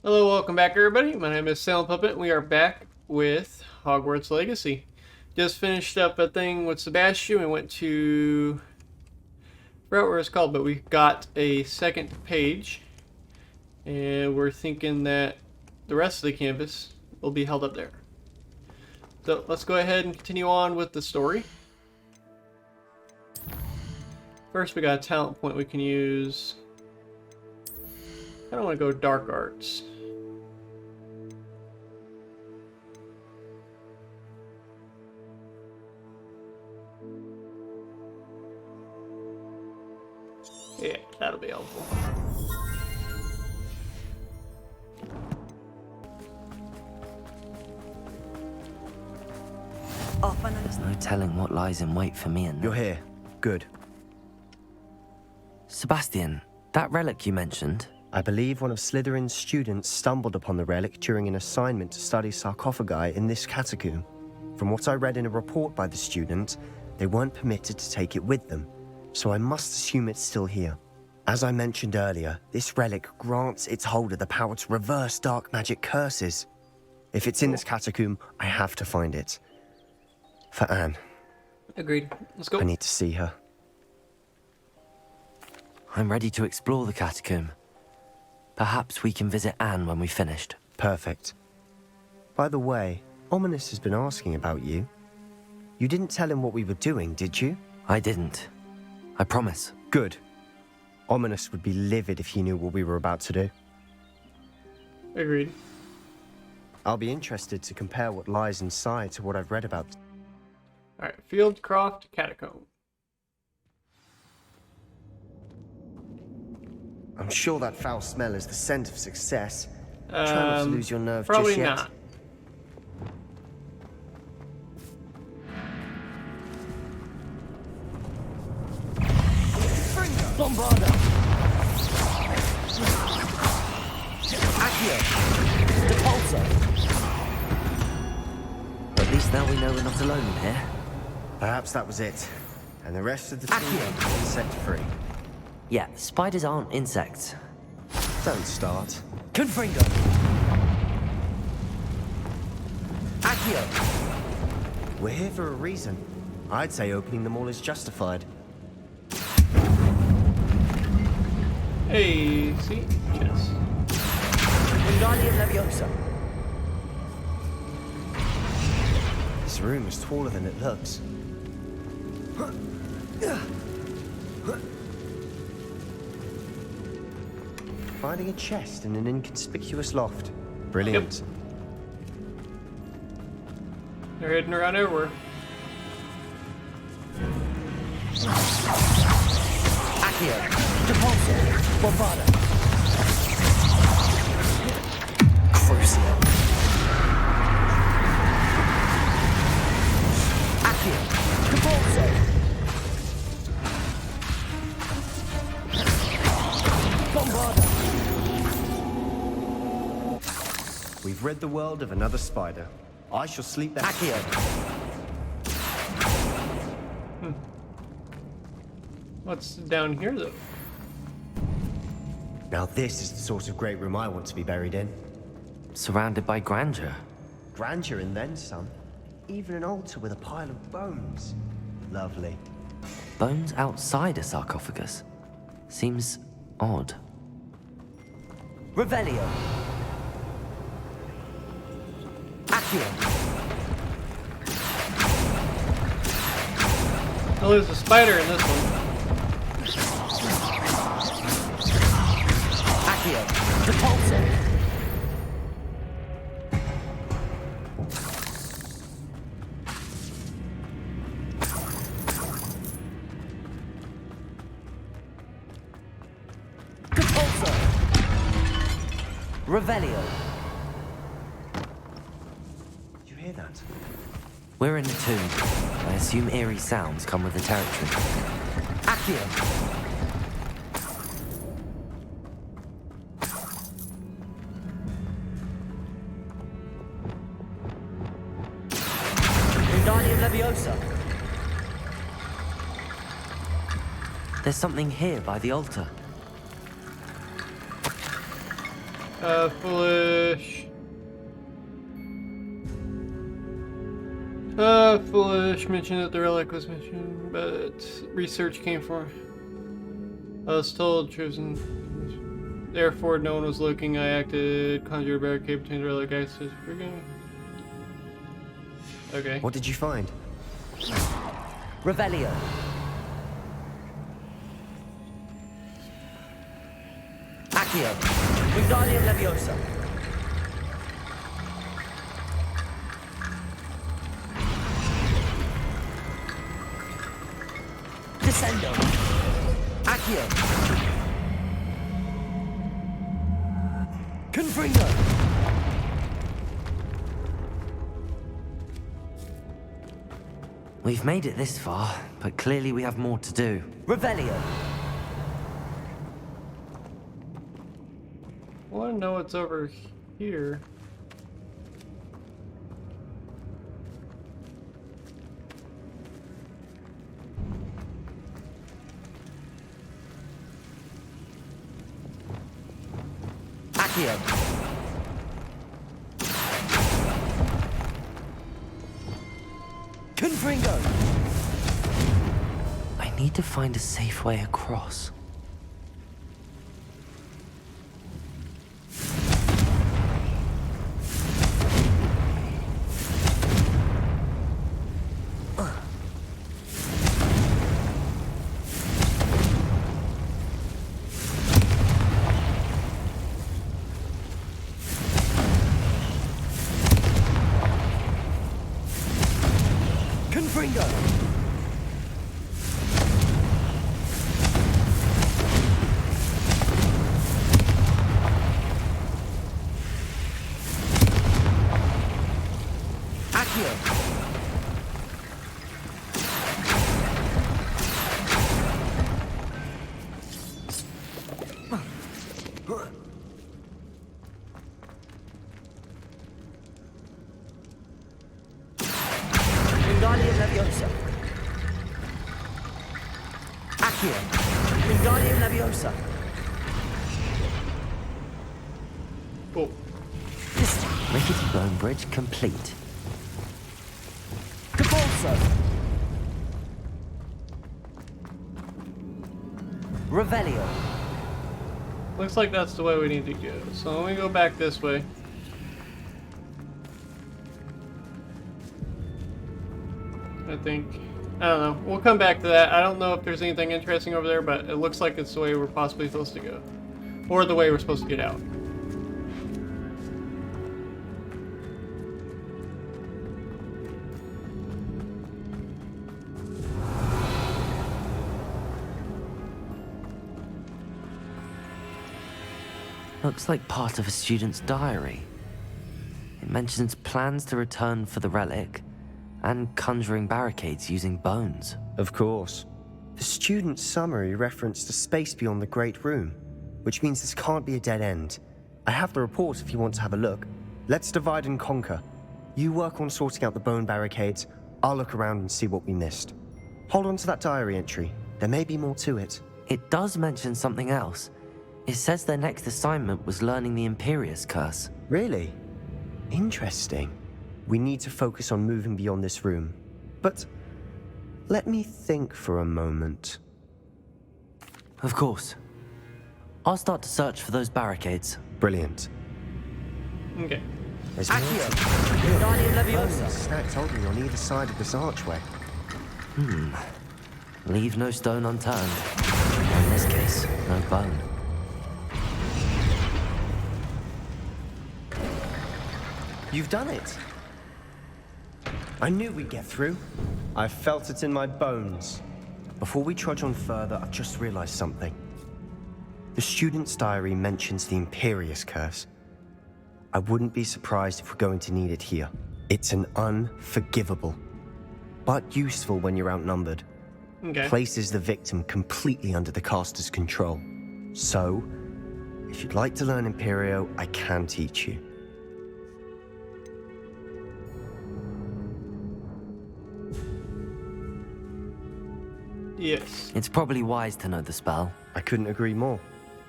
Hello, welcome back everybody. My name is Silent Puppet and we are back with Hogwarts Legacy. Just finished up a thing with Sabastian. We went to... I forgot what it's called, but we got a second page. And we're thinking that the rest of the campus will be held up there. So let's go ahead and continue on with the story. First we got a talent point we can use. I don't want to go dark arts. Yeah, that'll be helpful. There's no telling what lies in wait for me and... You're here. Good. Sabastian, that relic you mentioned. I believe one of Slytherin's students stumbled upon the relic during an assignment to study sarcophagi in this catacomb. From what I read in a report by the student, they weren't permitted to take it with them, so I must assume it's still here. As I mentioned earlier, this relic grants its holder the power to reverse dark magic curses. If it's in this catacomb, I have to find it. For Anne. Agreed. Let's go. I need to see her. I'm ready to explore the catacomb. Perhaps we can visit Anne when we've finished. Perfect. By the way, Ominous has been asking about you. You didn't tell him what we were doing, did you? I didn't. I promise. Good. Ominous would be livid if he knew what we were about to do. Agreed. I'll be interested to compare what lies inside to what I've read about. Alright, Fieldcroft Catacomb. I'm sure that foul smell is the scent of success. Try not to lose your nerve probably just yet. not. Bombarda! Accio! Depulso! At least now we know we're not alone in here. Perhaps that was it. And the rest of the team Accio! is set free. Yeah, spiders aren't insects. Don't start. Confringo! Accio! We're here for a reason. I'd say opening them all is justified. Hey, see? Chess. Wingardium Leviosa! This room is taller than it looks. Finding a chest in an inconspicuous loft. Brilliant. They're heading around everywhere. Accio! Depulso! Bombarda! Crucio! Accio! Depulso! Bombarda! We've rid the world of another spider. I shall sleep there. Accio! What's down here, though? Now this is the sort of great room I want to be buried in. Surrounded by grandeur. Grandeur and then some. Even an altar with a pile of bones. Lovely. Bones outside a sarcophagus. Seems odd. Revelio. Accio. Oh, there's a spider in this one. Accio. Depulso. Depulso. Revelio. Did you hear that? We're in a tomb. I assume eerie sounds come with the territory. Accio. Wingardium Leviosa. There's something here by the altar. Foolish. Foolish mentioned that the relic was mentioned, but research came from. I was told chosen. Therefore, no one was looking. I acted, conjured a barricade between the relic access. Okay. What did you find? Revelio. Accio. Wingardium Leviosa. Descendo. Accio. Confringo. We've made it this far, but clearly we have more to do. Revelio. I want to know what's over here. Accio. Confringo. I need to find a safe way across. Confringo. Accio. Wingardium Leviosa. Accio. Wingardium Leviosa. Cool. This rickety bone bridge complete. Cabalso. Revelio. Looks like that's the way we need to go. So let me go back this way. I think. I don't know. We'll come back to that. I don't know if there's anything interesting over there, but it looks like it's the way we're possibly supposed to go. Or the way we're supposed to get out. Looks like part of a student's diary. It mentions plans to return for the relic and conjuring barricades using bones. Of course. The student's summary referenced a space beyond the Great Room, which means this can't be a dead end. I have the report if you want to have a look. Let's divide and conquer. You work on sorting out the bone barricades. I'll look around and see what we missed. Hold on to that diary entry. There may be more to it. It does mention something else. It says their next assignment was learning the Imperious Curse. Really? Interesting. We need to focus on moving beyond this room. But let me think for a moment. Of course. I'll start to search for those barricades. Brilliant. Okay. There's more Accio. to- Wingardium bones Leviosa. stacked oddly on either side of this archway. Leave no stone unturned. In this case, no bone. You've done it. I knew we'd get through. I felt it in my bones. Before we trudge on further, I've just realized something. The student's diary mentions the Imperious Curse. I wouldn't be surprised if we're going to need it here. It's an unforgivable, but useful when you're outnumbered. Okay. Places the victim completely under the caster's control. So, if you'd like to learn Imperio, I can teach you. Yes. It's probably wise to know the spell. I couldn't agree more.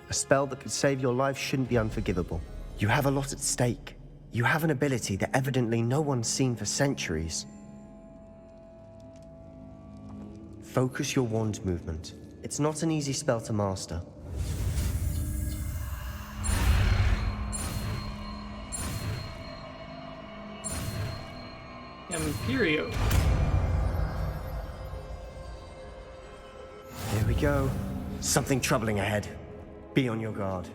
A spell that could save your life shouldn't be unforgivable. You have a lot at stake. You have an ability that evidently no one's seen for centuries. Focus your wand movement. It's not an easy spell to master. Imperio. Here we go. Something troubling ahead. Be on your guard.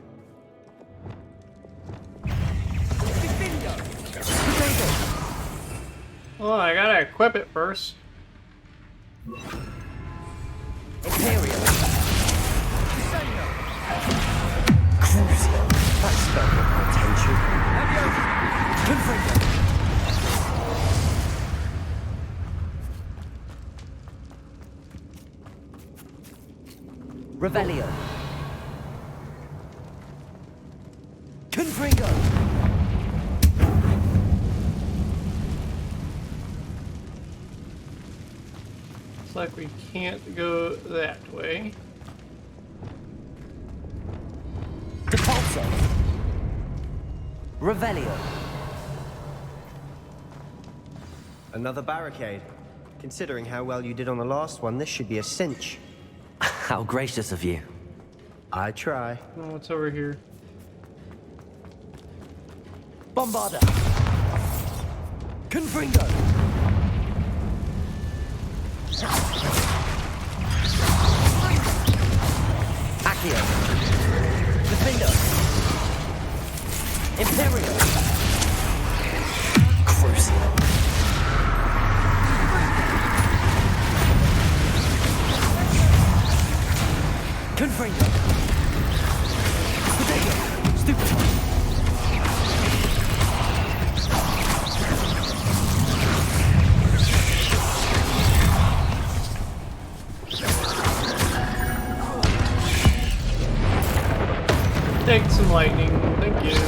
Oh, I gotta equip it first. Imperial. Crucial. That spell got my attention. Confringo. Revelio. Confringo. Looks like we can't go that way. Depulso. Revelio. Another barricade. Considering how well you did on the last one, this should be a cinch. How gracious of you. I try. Oh, what's over here? Bombarda. Confringo. Accio. Defendo. Imperio. Crucial. Confringo. Potato. Stupefy. Take some lightning, thank you.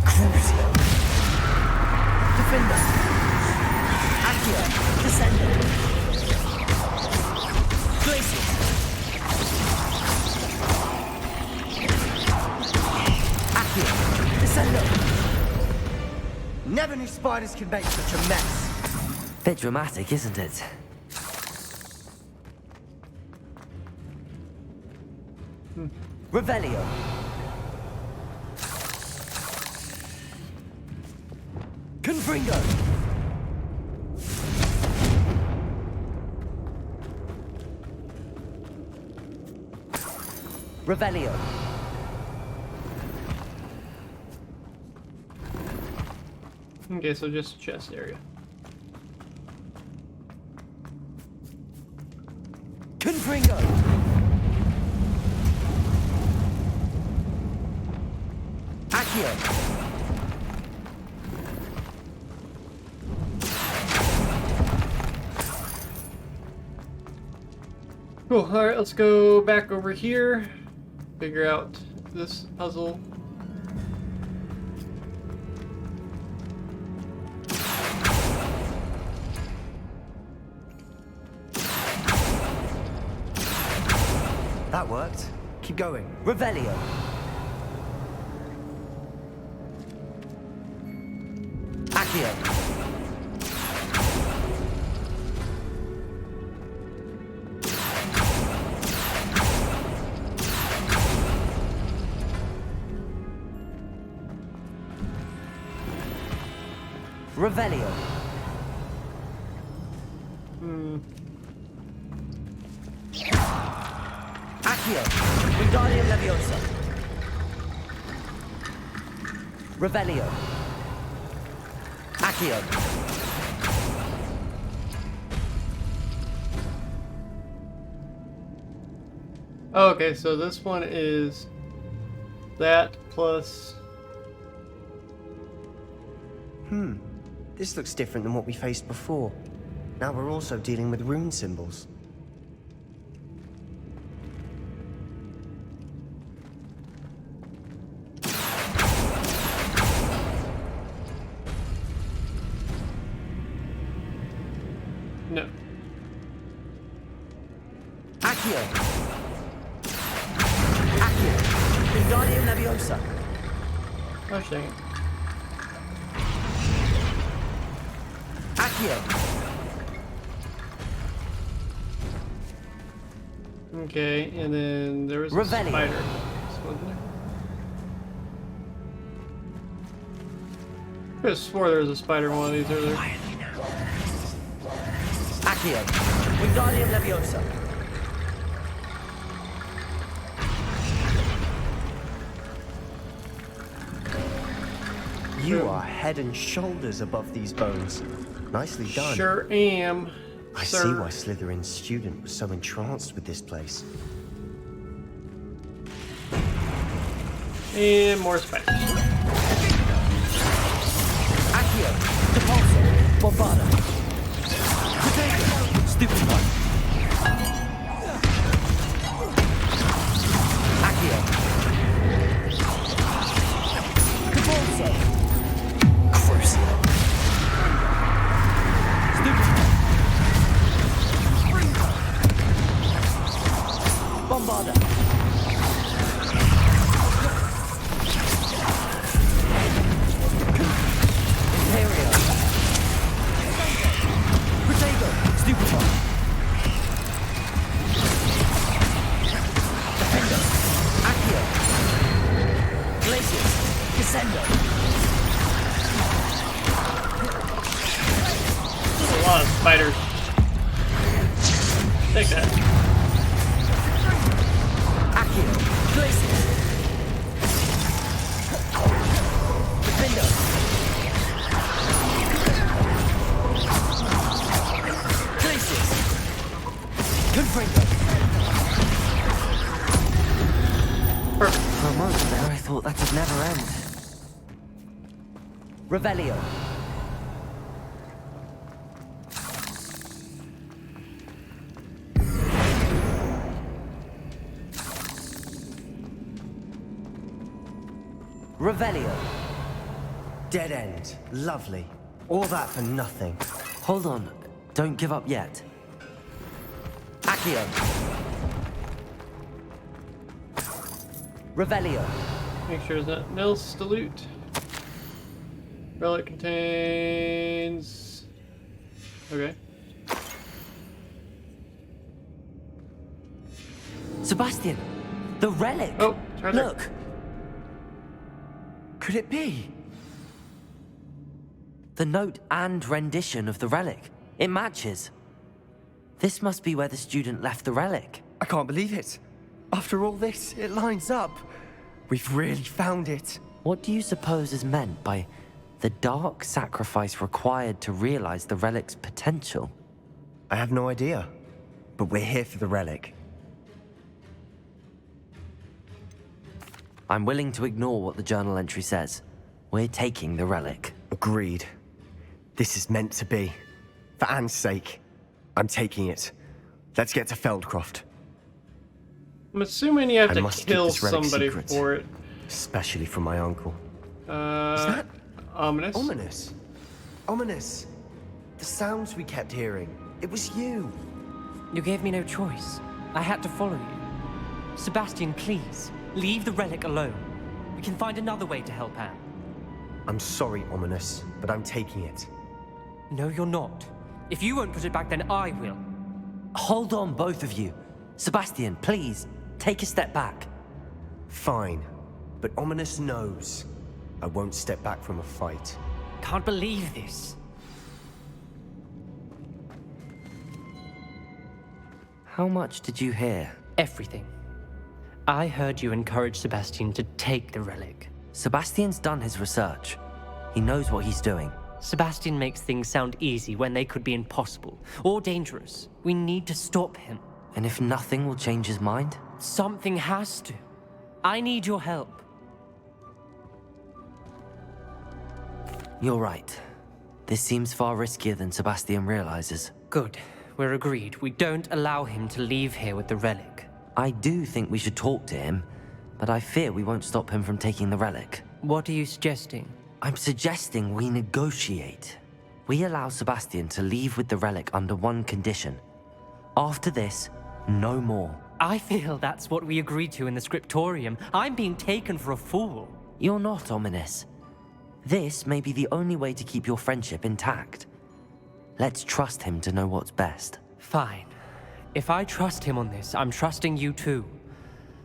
Crucial. Defender. Accio. Descender. Glacier. Accio. Descender. Never knew spiders could make such a mess. Bit dramatic, isn't it? Revelio. Confringo. Revelio. Okay, so just chest area. Confringo. Accio. Cool, alright, let's go back over here. Figure out this puzzle. That worked. Keep going. Revelio. Accio. Revelio. Accio. Wingardium Leviosa. Revelio. Accio. Oh, okay, so this one is that plus... This looks different than what we faced before. Now we're also dealing with rune symbols. No. Accio. Accio. Wingardium Leviosa. Gosh dang it. Accio. Okay, and then there was a Revelio. spider. Wasn't there? I could have swore there was a spider in one of these earlier. Accio. Wingardium Leviosa. You are head and shoulders above these bones. Nicely done. Sure am. I sir. see why Slytherin's student was so entranced with this place. And more spiders. Accio. Depulso. Bombada. Potato. Stupid one. Accio. Depulso. Crucio. Stupid one. Bombada. Imperio. Potato. Stupid one. Defender. Accio. Glacius. Descendo. There's a lot of spiders. Take that. Accio. Glacius. Defender. Glacius. Confringo. Perfect. For a moment there, I thought that would never end. Revelio. Revelio. Dead end. Lovely. All that for nothing. Hold on. Don't give up yet. Accio. Revelio. Make sure there's nothing else to loot. Relic contains. Okay. Sebastian! The relic! Oh, it's right there. Look! Could it be? The note and rendition of the relic. It matches. This must be where the student left the relic. I can't believe it. After all this, it lines up. We've really found it. What do you suppose is meant by the dark sacrifice required to realize the relic's potential? I have no idea. But we're here for the relic. I'm willing to ignore what the journal entry says. We're taking the relic. Agreed. This is meant to be. For Anne's sake, I'm taking it. Let's get to Feldcroft. I'm assuming you have I to must keep kill this relic somebody secret. for it. Especially from my uncle. Is that Ominous. ominous? Ominous. The sounds we kept hearing. It was you. You gave me no choice. I had to follow you. Sebastian, please, leave the relic alone. We can find another way to help Anne. I'm sorry, Ominous, but I'm taking it. No, you're not. If you won't put it back, then I will. Hold on, both of you. Sebastian, please, take a step back. Fine. But Ominous knows I won't step back from a fight. Can't believe this. How much did you hear? Everything. I heard you encourage Sebastian to take the relic. Sebastian's done his research. He knows what he's doing. Sebastian makes things sound easy when they could be impossible or dangerous. We need to stop him. And if nothing will change his mind? Something has to. I need your help. You're right. This seems far riskier than Sebastian realizes. Good. We're agreed. We don't allow him to leave here with the relic. I do think we should talk to him, but I fear we won't stop him from taking the relic. What are you suggesting? I'm suggesting we negotiate. We allow Sebastian to leave with the relic under one condition. After this, no more. I feel that's what we agreed to in the scriptorium. I'm being taken for a fool. You're not ominous. This may be the only way to keep your friendship intact. Let's trust him to know what's best. Fine. If I trust him on this, I'm trusting you too.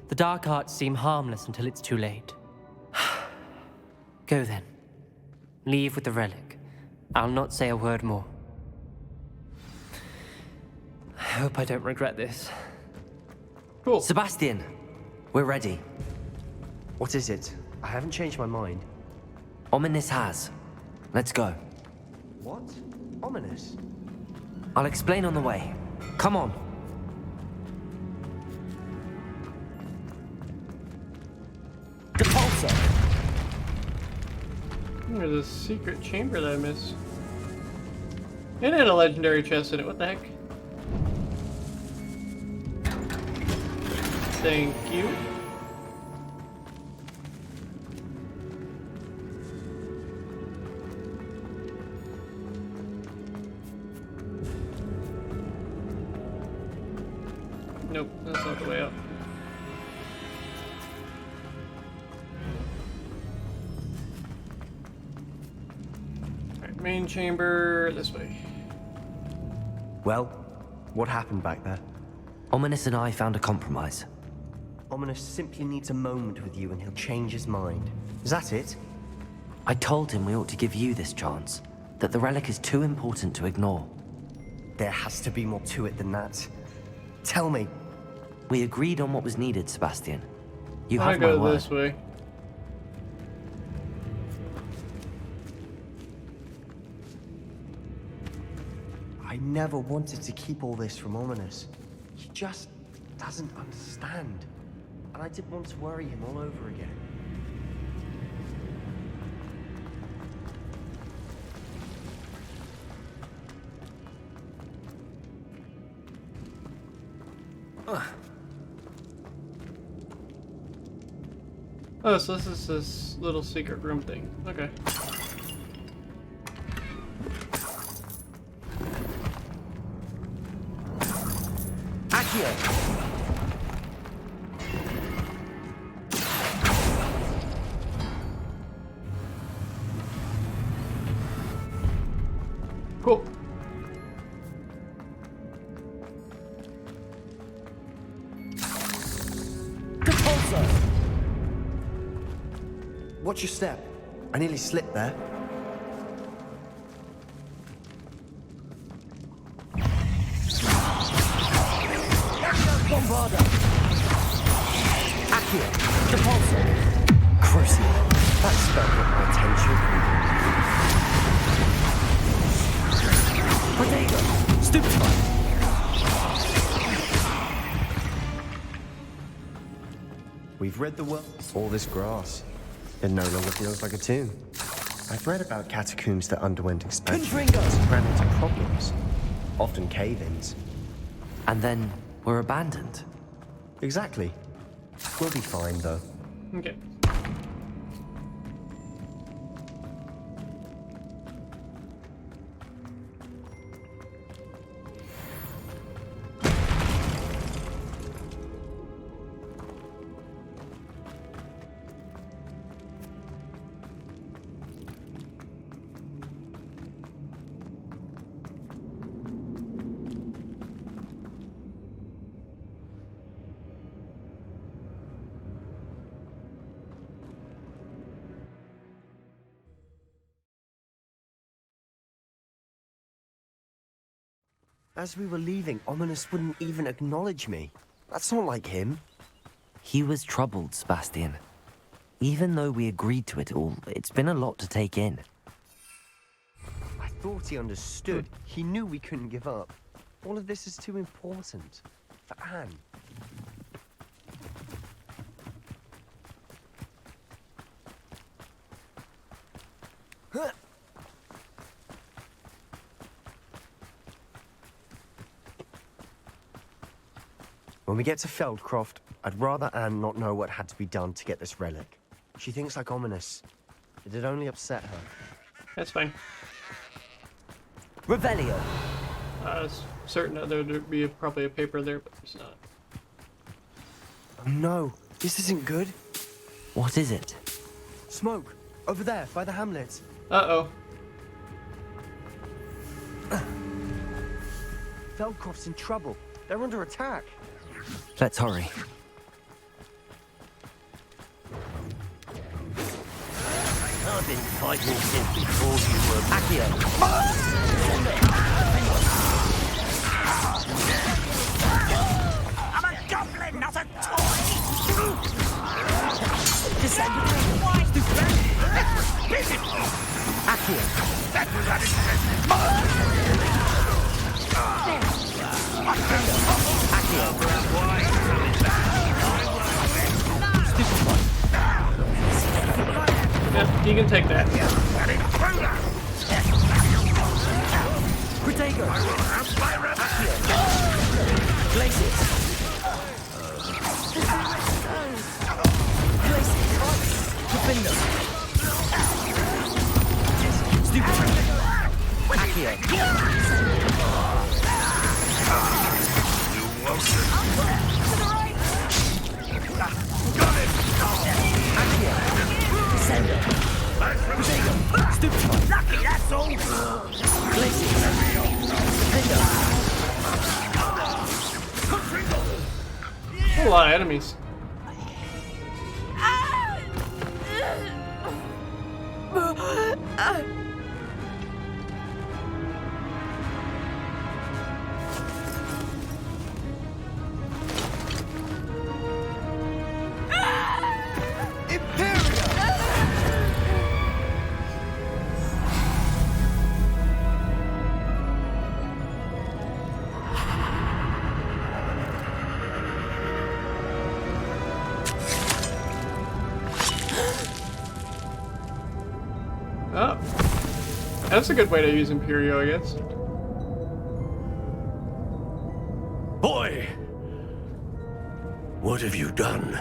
The dark arts seem harmless until it's too late. Go then. Leave with the relic. I'll not say a word more. I hope I don't regret this. Cool. Sabastian, we're ready. What is it? I haven't changed my mind. Ominous has. Let's go. What? Ominous? I'll explain on the way. Come on. Depulsor! There's a secret chamber that I missed. It had a legendary chest in it. What the heck? Thank you. Nope, that's not the way up. Alright, main chamber, this way. Well, what happened back there? Ominous and I found a compromise. Ominous simply needs a moment with you and he'll change his mind. Is that it? I told him we ought to give you this chance, that the relic is too important to ignore. There has to be more to it than that. Tell me. We agreed on what was needed, Sabastian. You I have my go word. this way. I never wanted to keep all this from Ominous. He just doesn't understand. And I didn't want to worry him all over again. Oh, so this is this little secret room thing. Okay. Accio! Cool. Watch your step. I nearly slipped there. Bombarda! Accio! Depulsor! Crucial. That spell got my attention. Bodega! Stupefy! We've read the world. All this grass. It no longer feels like a tomb. I've read about catacombs that underwent expansion and ran into problems. Often cave-ins. And then we're abandoned. Exactly. We'll be fine, though. Okay. As we were leaving, Ominous wouldn't even acknowledge me. That's not like him. He was troubled, Sebastian. Even though we agreed to it all, it's been a lot to take in. I thought he understood. He knew we couldn't give up. All of this is too important. For Anne. Huh. When we get to Feldcroft, I'd rather Anne not know what had to be done to get this relic. She thinks like Ominous. It'd only upset her. That's fine. Revelio! I was certain that there would be probably a paper there, but there's not. No, this isn't good. What is it? Smoke, over there, by the hamlet. Uh-oh. Feldcroft's in trouble. They're under attack. Let's hurry. I've been fighting since before you were... Accio! I'm a goblin, not a toy! Descend! Accio! That was unexpected! Yeah, you can take that. Protego! Glacius! Glacius! Defender! Stupid! Accio! Stupid! Lucky, that's all! Glacius! Defender! A lot of enemies. Oh. That's a good way to use Imperio, I guess. Boy! What have you done?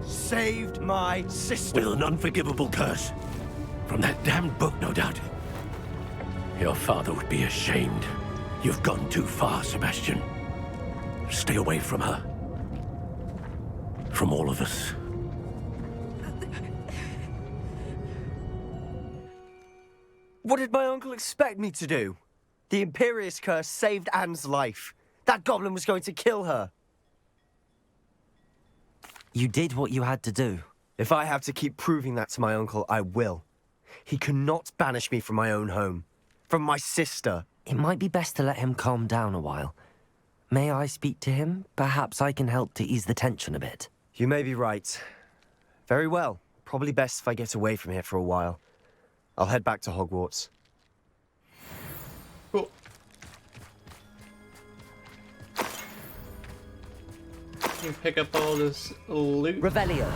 Saved my sister. With an unforgivable curse. From that damned book, no doubt. Your father would be ashamed. You've gone too far, Sebastian. Stay away from her. From all of us. What did my uncle expect me to do? The Imperious curse saved Anne's life. That goblin was going to kill her. You did what you had to do. If I have to keep proving that to my uncle, I will. He cannot banish me from my own home. From my sister. It might be best to let him calm down a while. May I speak to him? Perhaps I can help to ease the tension a bit. You may be right. Very well. Probably best if I get away from here for a while. I'll head back to Hogwarts. Cool. You pick up all this loot. Revelio.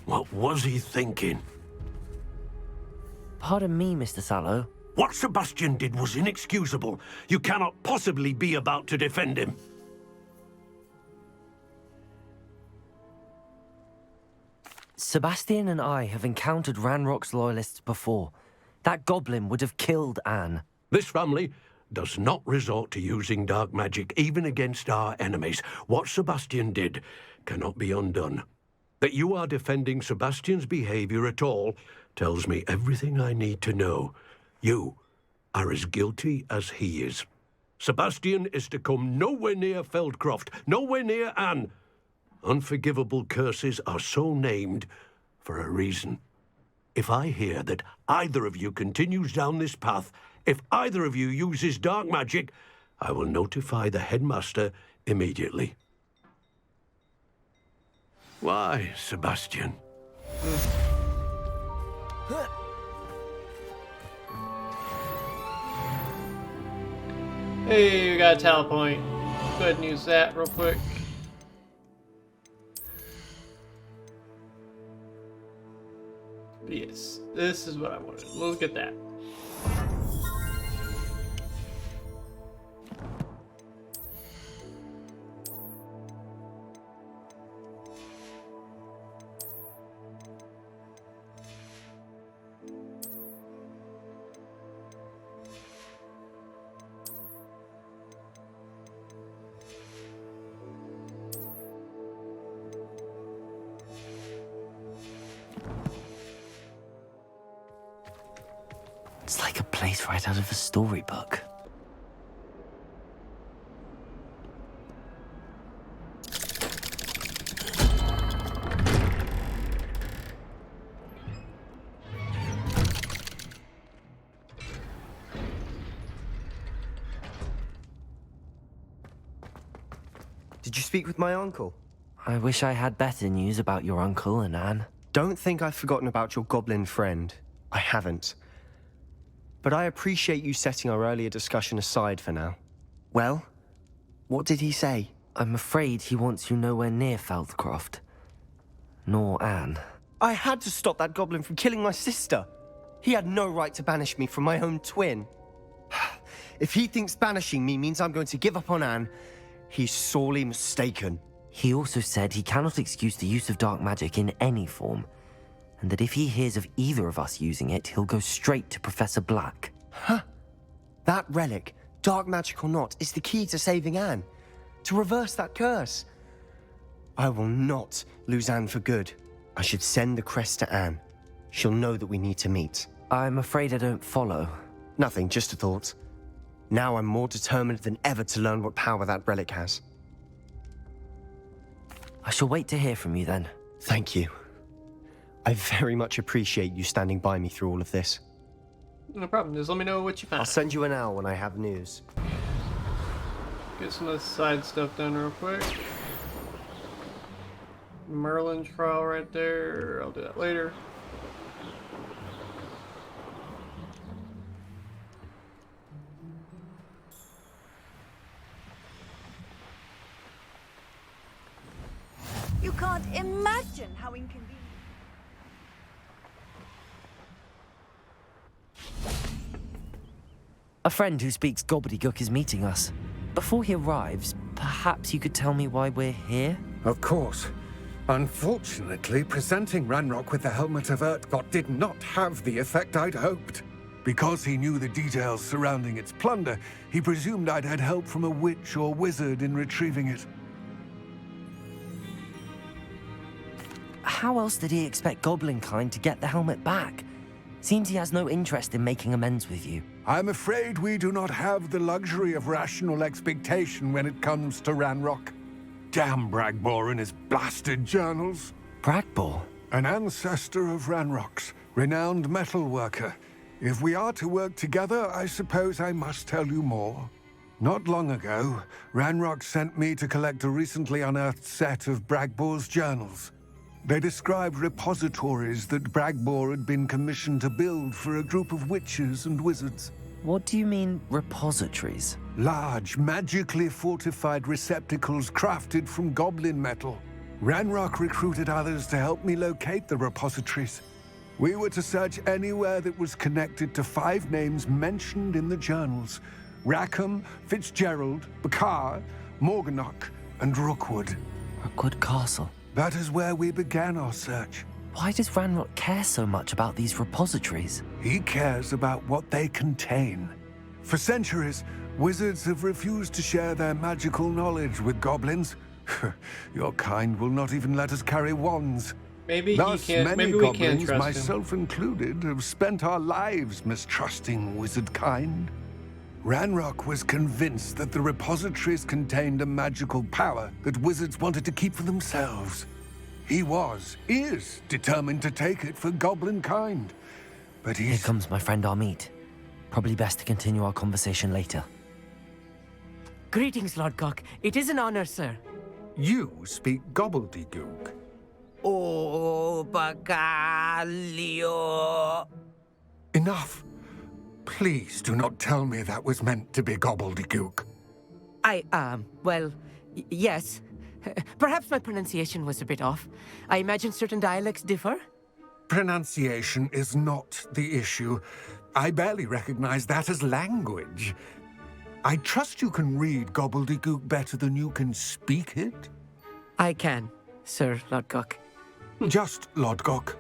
What was he thinking? Pardon me, Mr. Sallow. What Sebastian did was inexcusable. You cannot possibly be about to defend him. Sabastian and I have encountered Ranrock's loyalists before. That goblin would have killed Anne. This family does not resort to using dark magic, even against our enemies. What Sebastian did cannot be undone. That you are defending Sebastian's behavior at all tells me everything I need to know. You are as guilty as he is. Sebastian is to come nowhere near Feldcroft, nowhere near Anne. Unforgivable curses are so named for a reason. If I hear that either of you continues down this path, if either of you uses dark magic, I will notify the headmaster immediately. Why, Sebastian? Hey, we got a talent point. Go ahead and use that real quick. Yes, this is what I wanted. Look at that. It's like a place right out of a storybook. Did you speak with my uncle? I wish I had better news about your uncle and Anne. Don't think I've forgotten about your goblin friend. I haven't. But I appreciate you setting our earlier discussion aside for now. Well, what did he say? I'm afraid he wants you nowhere near Feldcroft. Nor Anne. I had to stop that goblin from killing my sister. He had no right to banish me from my own twin. If he thinks banishing me means I'm going to give up on Anne, he's sorely mistaken. He also said he cannot excuse the use of dark magic in any form, and that if he hears of either of us using it, he'll go straight to Professor Black. Huh? That relic, dark magic or not, is the key to saving Anne. To reverse that curse. I will not lose Anne for good. I should send the crest to Anne. She'll know that we need to meet. I'm afraid I don't follow. Nothing, just a thought. Now I'm more determined than ever to learn what power that relic has. I shall wait to hear from you then. Thank you. I very much appreciate you standing by me through all of this. No problem. Just let me know what you found. I'll send you an owl when I have news. Get some of the side stuff done real quick. Merlin trial right there. I'll do that later. You can't imagine how inconvenient. A friend who speaks gobbledygook is meeting us. Before he arrives, perhaps you could tell me why we're here? Of course. Unfortunately, presenting Ranrock with the Helmet of Urtkot did not have the effect I'd hoped. Because he knew the details surrounding its plunder, he presumed I'd had help from a witch or wizard in retrieving it. How else did he expect Goblinkind to get the helmet back? Seems he has no interest in making amends with you. I'm afraid we do not have the luxury of rational expectation when it comes to Ranrock. Damn Bragbor and his blasted journals. Bragbor? An ancestor of Ranrock's, renowned metalworker. If we are to work together, I suppose I must tell you more. Not long ago, Ranrock sent me to collect a recently unearthed set of Bragbor's journals. They described repositories that Bragbor had been commissioned to build for a group of witches and wizards. What do you mean, repositories? Large, magically fortified receptacles crafted from goblin metal. Ranrock recruited others to help me locate the repositories. We were to search anywhere that was connected to 5 names mentioned in the journals: Rackham, Fitzgerald, Bakar, Morganach, and Rookwood. Rookwood Castle. That is where we began our search. Why does Ranrock care so much about these repositories? He cares about what they contain. For centuries, wizards have refused to share their magical knowledge with goblins. Your kind will not even let us carry wands. Maybe Thus, he can't. many Maybe we can't goblins, trust him. myself included, have spent our lives mistrusting wizard kind. Ranrock was convinced that the repositories contained a magical power that wizards wanted to keep for themselves. He is determined to take it for goblin kind. But Here comes my friend Amit. Probably best to continue our conversation later. Greetings, Lord Cock. It is an honor, sir. You speak gobbledygook. Oh, Bagalio. Enough. Please do not tell me that was meant to be gobbledygook. Well, yes. Perhaps my pronunciation was a bit off. I imagine certain dialects differ. Pronunciation is not the issue. I barely recognize that as language. I trust you can read gobbledygook better than you can speak it? I can, Sir Lodgok. Just Lodgok.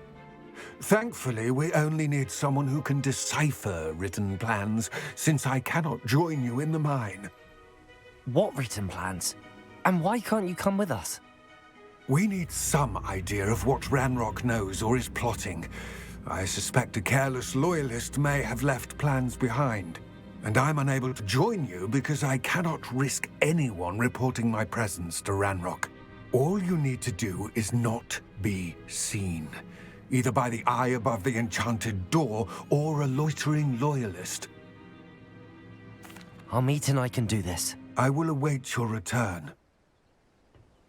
Thankfully, we only need someone who can decipher written plans, since I cannot join you in the mine. What written plans? And why can't you come with us? We need some idea of what Ranrock knows or is plotting. I suspect a careless loyalist may have left plans behind. And I'm unable to join you because I cannot risk anyone reporting my presence to Ranrock. All you need to do is not be seen, either by the eye above the enchanted door or a loitering loyalist. Amit and I can do this. I will await your return.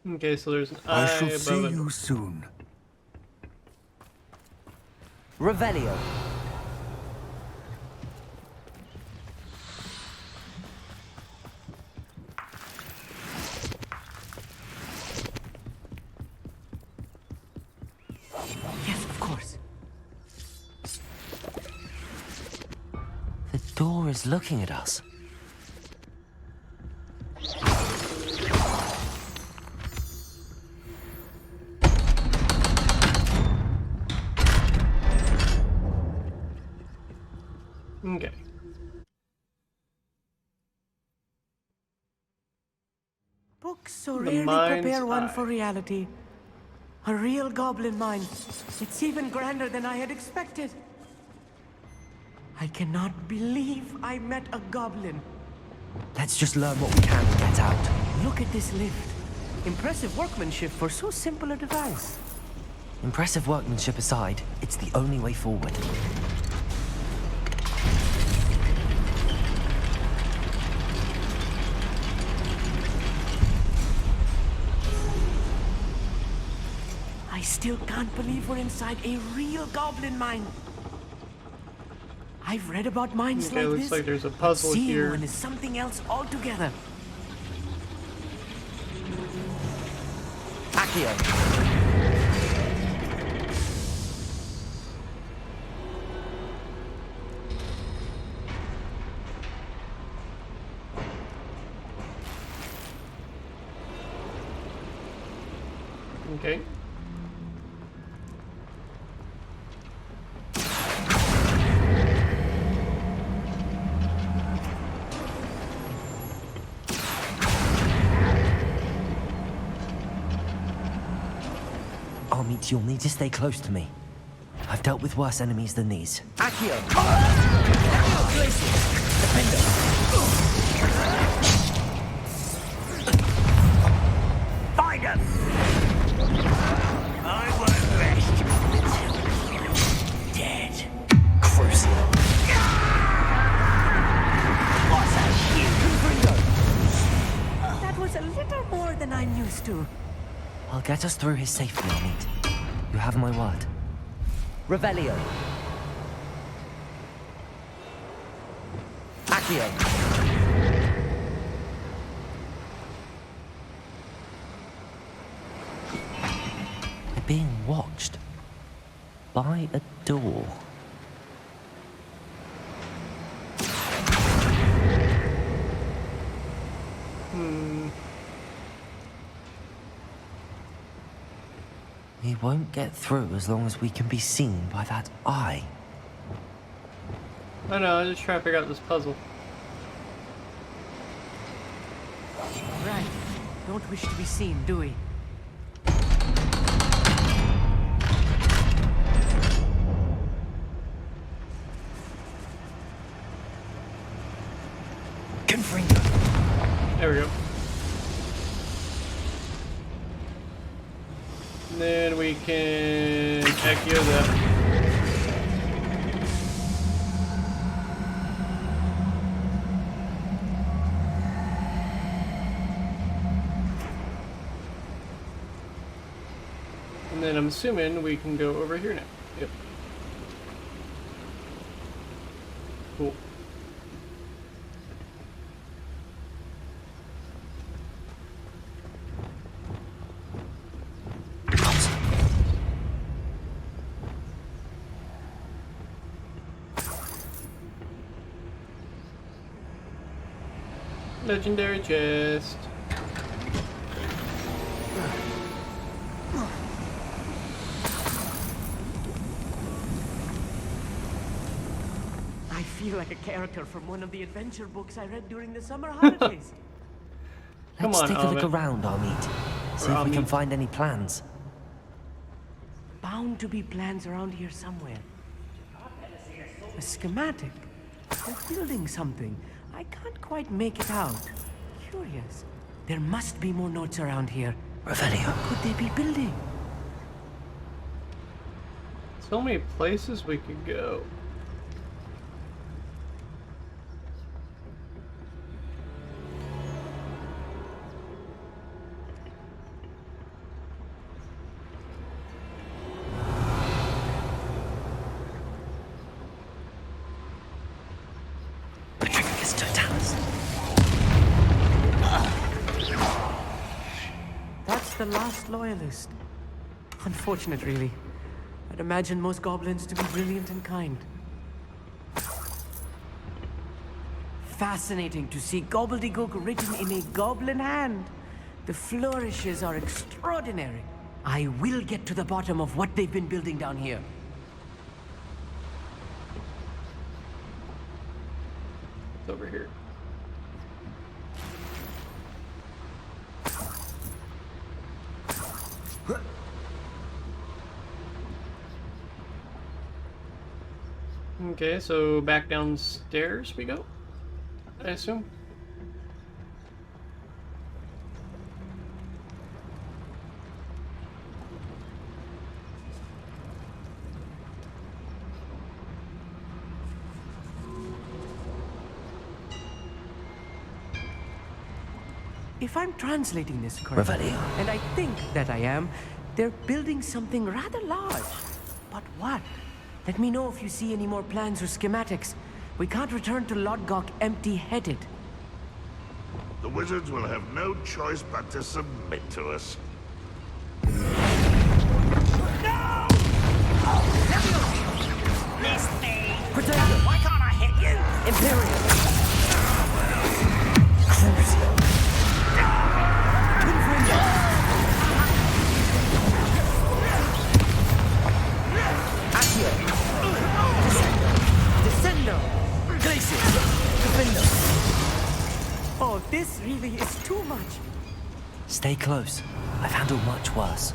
Okay, so there's an I eye shall above see it. you soon. Revelio. Yes, of course. The door is looking at us. Okay. Books so The rarely mind's prepare one eye. for reality. A real goblin mind. It's even grander than I had expected. I cannot believe I met a goblin. Let's just learn what we can and get out. Look at this lift. Impressive workmanship for so simple a device. Impressive workmanship aside, it's the only way forward. I still can't believe we're inside a real goblin mine. I've read about mines Okay, like looks this. like there's a but puzzle seeing here. one is something else altogether. Accio. Okay. Amit, you'll need to stay close to me. I've dealt with worse enemies than these. Accio. Find him! I won't rest until you're dead. Crucial. What's that you? That was a little more than I'm used to. I'll get us through his safely, Amit. You have my word. Revelio. Accio. They're being watched. By a door. He won't get through as long as we can be seen by that eye. I know, I'm just trying to figure out this puzzle. Right. Don't wish to be seen, do we? There we go. And then we can Accio that. And then I'm assuming we can go over here now. Yep. Cool. Legendary chest. I feel like a character from one of the adventure books I read during the summer holidays. Come Let's on, take a look Amit. around, Amit. See if we can Amit. find any plans. Bound to be plans around here somewhere. A schematic. They're building something. I can't quite make it out. Curious. There must be more notes around here. Revelio. What could they be building? So many places we could go. That's the last loyalist. Unfortunate, really. I'd imagine most goblins to be brilliant and kind. Fascinating to see gobbledygook written in a goblin hand. The flourishes are extraordinary. I will get to the bottom of what they've been building down here. It's over here. Okay, so back downstairs we go, I assume. If I'm translating this correctly, Revelio. and I think that I am, they're building something rather large. But what? Let me know if you see any more plans or schematics. We can't return to Lodgok empty-headed. The wizards will have no choice but to submit to us. Miss me! Protector. Why can't I hit you? Imperial. Crucio. Confringo. Accio. Descendo. Glacius. Defendo. Oh, this really is too much. Stay close. I've handled much worse.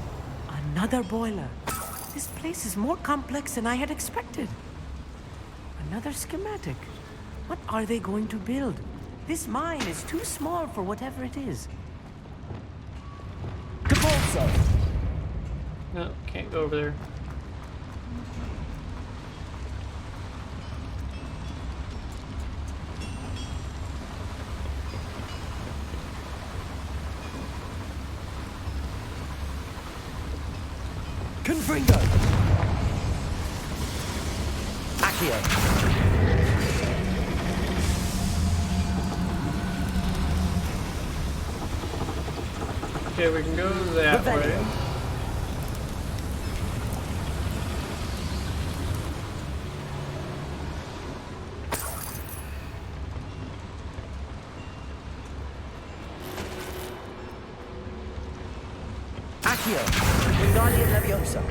Another boiler. This place is more complex than I had expected. Another schematic. What are they going to build? This mine is too small for whatever it is. Cabalso. No, can't go over there. Confringo. Accio. Okay, we can go that way. Accio. Wingardium Leviosa.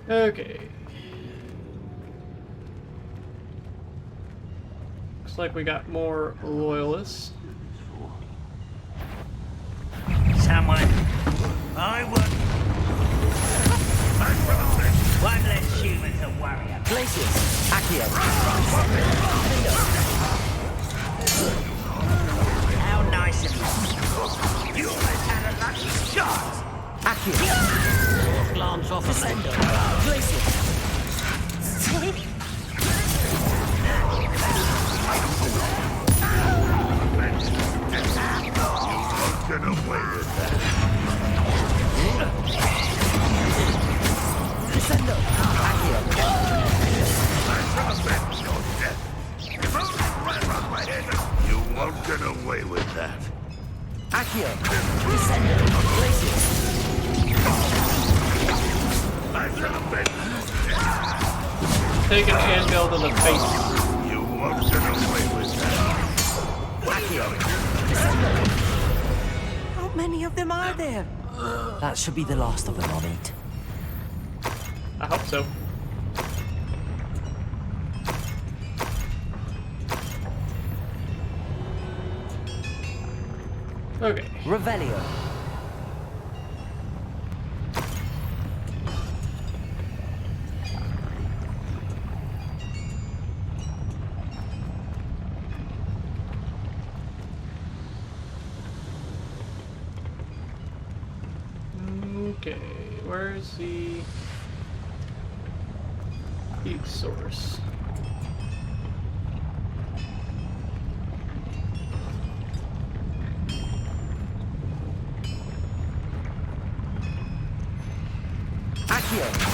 Okay. Looks like we got more loyalists. Someone. I would. One less human to worry about. Glacius. Accio. How nice of you. You almost had a lucky shot. Accio. Glance off Descendo. Glacius. Get away with that. Descendo. Accio. I shall avenge your death. If only right my head, you won't get away with that. Accio. Descendo. Glacius. I shall avenge your death. Take an anvil to the face. You won't get away with that. Accio. Descendo. How many of them are there? That should be the last of them, I'll eat. I hope so. Okay. Revelio. Okay, where's the heat source? Accio.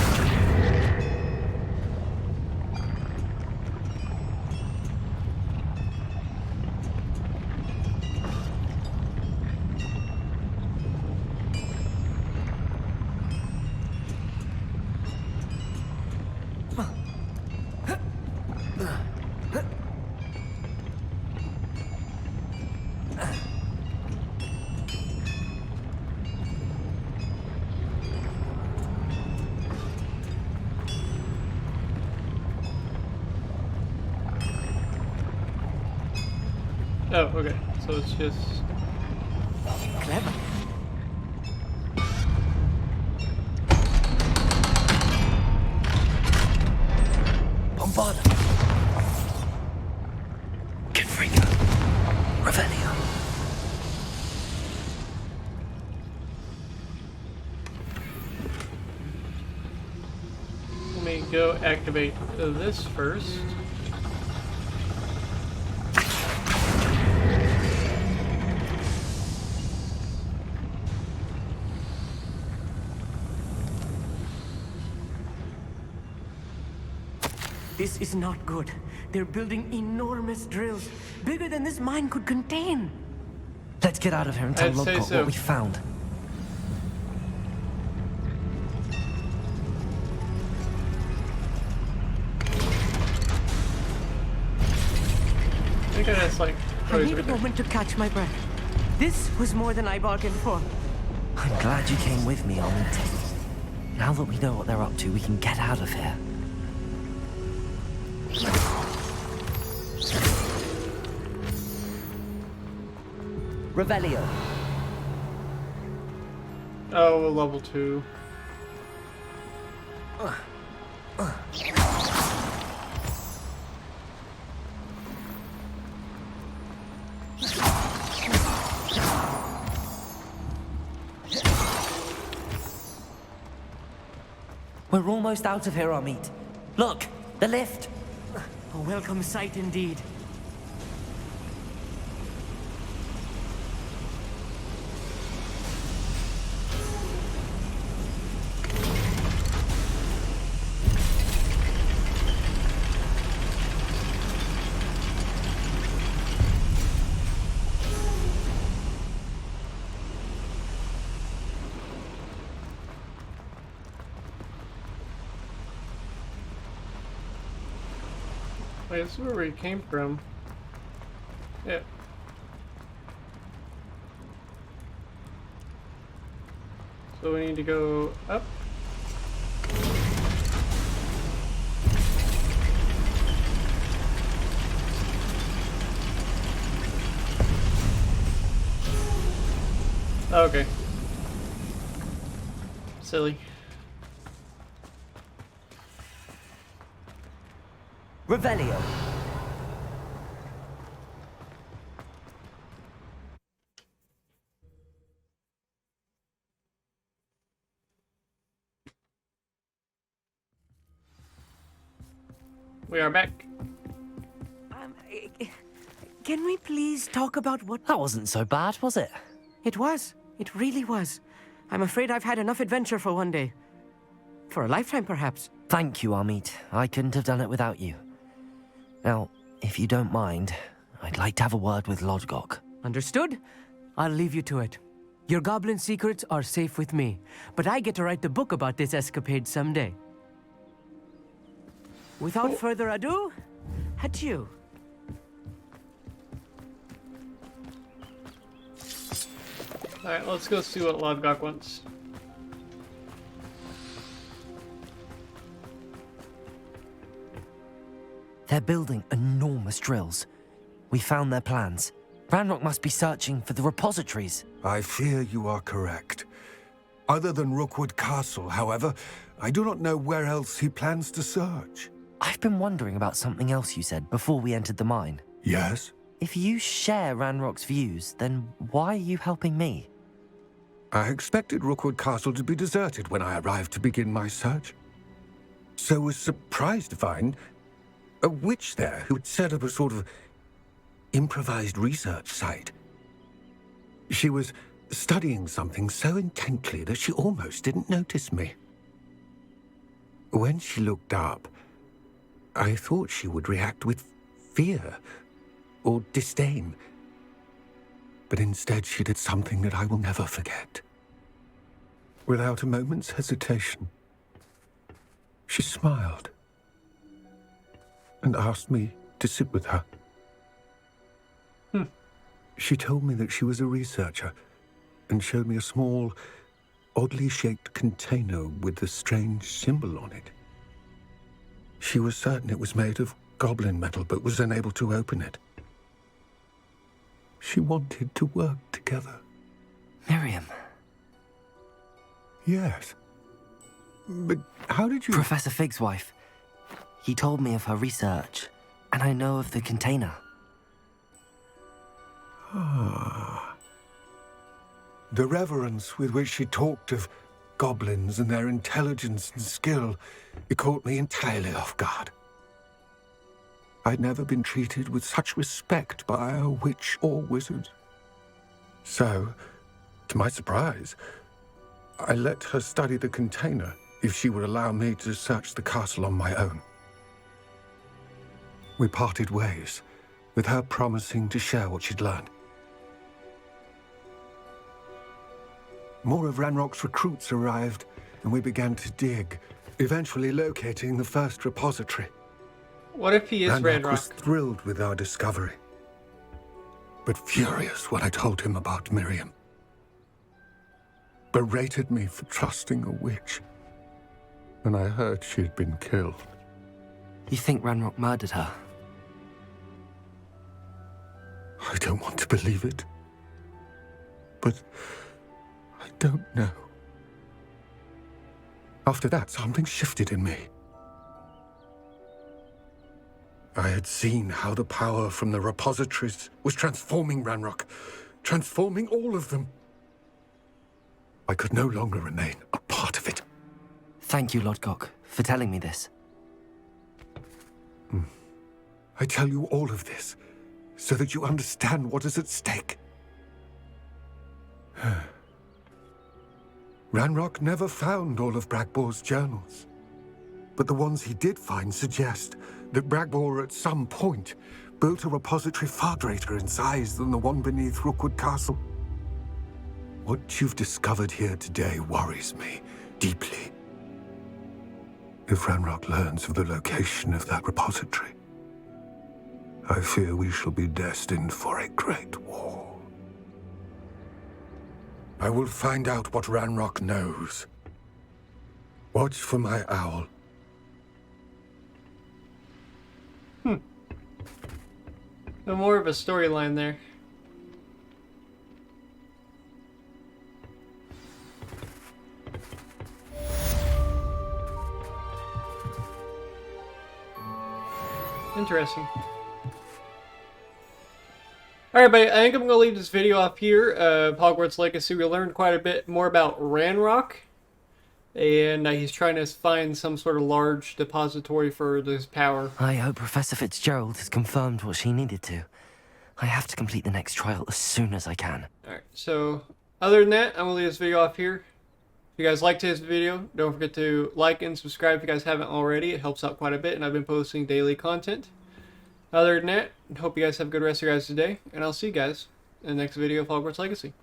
Oh, okay. So it's just... Clever. Bombarda. Confringo. Revelio. Let me go activate this first. This is not good. They're building enormous drills, bigger than this mine could contain. Let's get out of here and tell I'd say Lodgok so. what we found. I think that's like... I need a moment to catch my breath. This was more than I bargained for. I'm glad you came with me, Amit. Now that we know what they're up to, we can get out of here. Revelio. Oh, level 2. We're almost out of here, Amit. Look, the lift. A welcome sight indeed. Wait, this is where we came from. Yeah. So we need to go up. Okay. Silly. Revelio. We are back. Can we please talk about what... That wasn't so bad, was it? It was. It really was. I'm afraid I've had enough adventure for one day. For a lifetime, perhaps. Thank you, Amit. I couldn't have done it without you. Now, if you don't mind, I'd like to have a word with Lodgok. Understood? I'll leave you to it. Your goblin secrets are safe with me, but I get to write the book about this escapade someday. Without further ado, adieu. Alright, let's go see what Lodgok wants. They're building enormous drills. We found their plans. Ranrock must be searching for the repositories. I fear you are correct. Other than Rookwood Castle, however, I do not know where else he plans to search. I've been wondering about something else you said before we entered the mine. Yes? If you share Ranrock's views, then why are you helping me? I expected Rookwood Castle to be deserted when I arrived to begin my search. So was surprised to find a witch there who had set up a sort of improvised research site. She was studying something so intently that she almost didn't notice me. When she looked up, I thought she would react with fear or disdain. But instead she did something that I will never forget. Without a moment's hesitation, she smiled and asked me to sit with her. She told me that she was a researcher and showed me a small, oddly shaped container with a strange symbol on it. She was certain it was made of goblin metal, but was unable to open it. She wanted to work together. Miriam. Yes. But how did you... Professor Fig's wife. He told me of her research, and I know of the container. The reverence with which she talked of goblins and their intelligence and skill, it caught me entirely off guard. I'd never been treated with such respect by a witch or wizard. So, to my surprise, I let her study the container if she would allow me to search the castle on my own. We parted ways, with her promising to share what she'd learned. More of Ranrock's recruits arrived, and we began to dig, eventually locating the first repository. What if he is Ranrock was Ranrock? thrilled with our discovery, but furious when I told him about Miriam. Berated me for trusting a witch, and I heard she had been killed. You think Ranrock murdered her? I don't want to believe it, but I don't know. After that, something shifted in me. I had seen how the power from the repositories was transforming Ranrock, transforming all of them. I could no longer remain a part of it. Thank you, Lodgok, for telling me this. I tell you all of this so that you understand what is at stake. Ranrock never found all of Bragbor's journals, but the ones he did find suggest that Bragbor at some point built a repository far greater in size than the one beneath Rookwood Castle. What you've discovered here today worries me deeply. If Ranrock learns of the location of that repository, I fear we shall be destined for a great war. I will find out what Ranrock knows. Watch for my owl. No more of a storyline there. Interesting. Alright, buddy, I think I'm going to leave this video off here. Hogwarts Legacy, we learned quite a bit more about Ranrock. And he's trying to find some sort of large depository for this power. I hope Professor Fitzgerald has confirmed what she needed to. I have to complete the next trial as soon as I can. Alright, so other than that, I'm going to leave this video off here. If you guys liked this video, don't forget to like and subscribe if you guys haven't already. It helps out quite a bit, and I've been posting daily content. Other than that, hope you guys have a good rest of your guys' day, and I'll see you guys in the next video of Hogwarts Legacy.